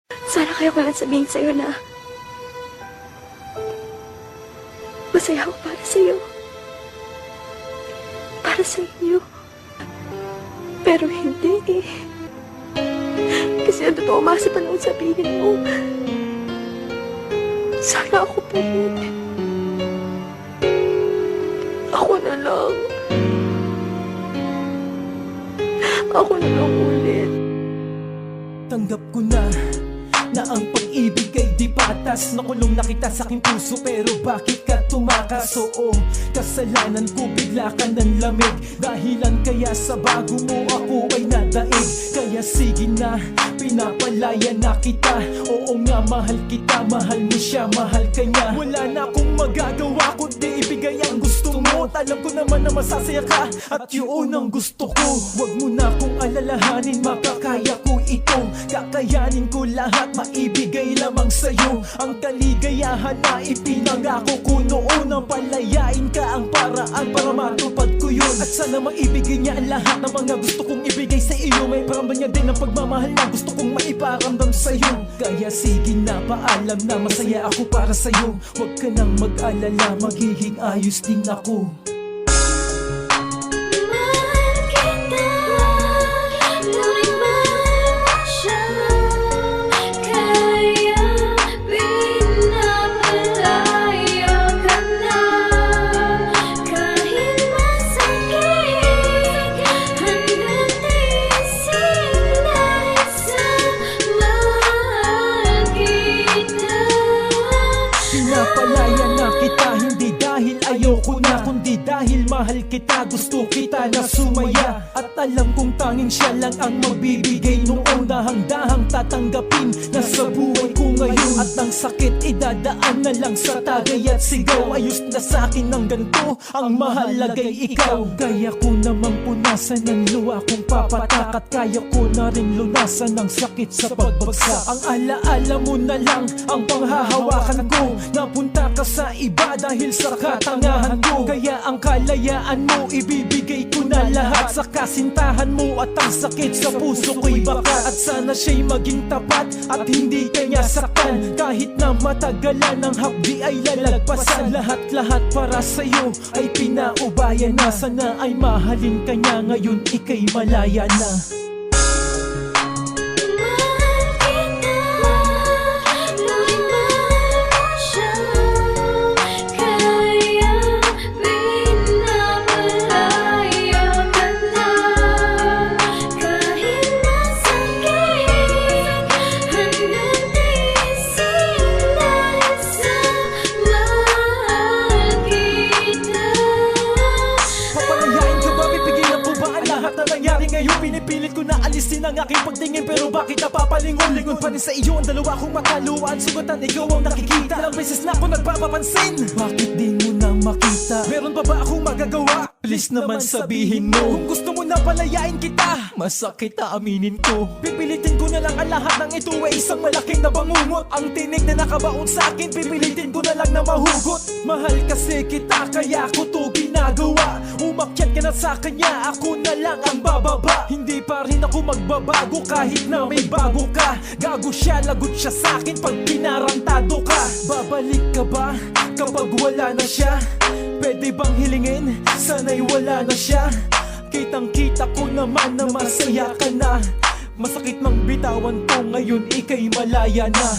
Sana kaya ko lang sabihin sa'yo na masaya ako para sa'yo. Para sa inyo. Pero hindi eh. Kasi ang totoo masa pa nung sabihin mo. Sana ako pa rin. Ako na lang. Ako na lang ulit. Tanggap ko na ang pag-ibig ay di patas. Nakulong na kita sa aking puso, pero bakit ka tumakas? Oo, kasalanan ko, bigla ka ng lamig. Dahilan kaya sa bago mo ako ay nadaig. Kaya sige na, pinapalaya na kita. Oo nga, mahal kita, mahal mo siya, mahal ka niya. Wala na akong magagawa kundi ibigay ang gusto mo. Alam ko naman na masasaya ka, at yun ang gusto ko. Huwag mo na akong alalahanin, makakaya ko ito. Kakayanin ko lahat, maibigay lamang sa'yo ang kaligayahan na ipinangako ko noon. Ang palayain ka ang paraan para matupad ko yun. At sana maibigay niya ang lahat ng mga gusto kong ibigay sa iyo. May paramdam niya din ang pagmamahal na gusto kong maiparamdam sa'yo. Kaya sige na, paalam na, masaya ako para sa'yo. Huwag ka nang mag-alala, magiging ayos din ako. Pinapalaya na kita, hindi dahil ayoko na, kundi dahil mahal kita, gusto kita na sumaya. At alam kong tanging siya lang ang magbibigay noon. Dahang-dahang tatanggapin na sa buhay ko ngayon. At ang sakit idadaan na lang sa tagay at sigaw. Ayos na sa'kin ng ganito, ang mahalagay ikaw. Kaya ko namang punasan ng luha kong papatak. At kaya ko na rin lunasan ng sakit sa pagbagsak. Ang alaala mo na lang ang panghahawakan ko. Napunta ka sa iba dahil sa katangahan ko. Kaya ang kalayaan mo ibibigay ko na lahat. Sa kasintahan mo at ang sakit sa puso ko'y bakat. At sana siya'y maging tapat at hindi kanya saktan. Kahit na matagalan ng hapdi ay lalagpasan. Lahat-lahat para sa'yo ay pinaubayan na. Sana ay mahalin kanya ngayon, ika'y malaya na. Ngayon pinipilit ko na alisin ang aking pagtingin, pero bakit napapalingon-lingon pa rin sa iyo ang dalawa kong makaluan. Sugatan, ikaw ang nakikita. Ilang beses na ako nagpapapansin, bakit di mo na makita? Meron pa ba akong magagawa? Please naman sabihin mo. Kung gusto mo na palayain kita, masakit na aminin ko. Pipilitin ko na lang ang lahat ng ito ay isang malaking nabangungot. Ang tinig na nakabaon sa akin, pipilitin ko na lang na mahugot. Mahal kasi kita, kaya ko to ginagawa. Umakyat ka na sa kanya, ako na lang ang bababa. Hindi pa rin ako magbabago kahit na may bago ka. Gago siya, lagot siya sa akin pag pinarantado ka. Babalik ka ba kapag wala na siya? Pwede bang hilingin, sana'y wala na siya? Kitang-kita ko naman na masaya ka na. Masakit mang bitawan ko ngayon, ika'y malaya na.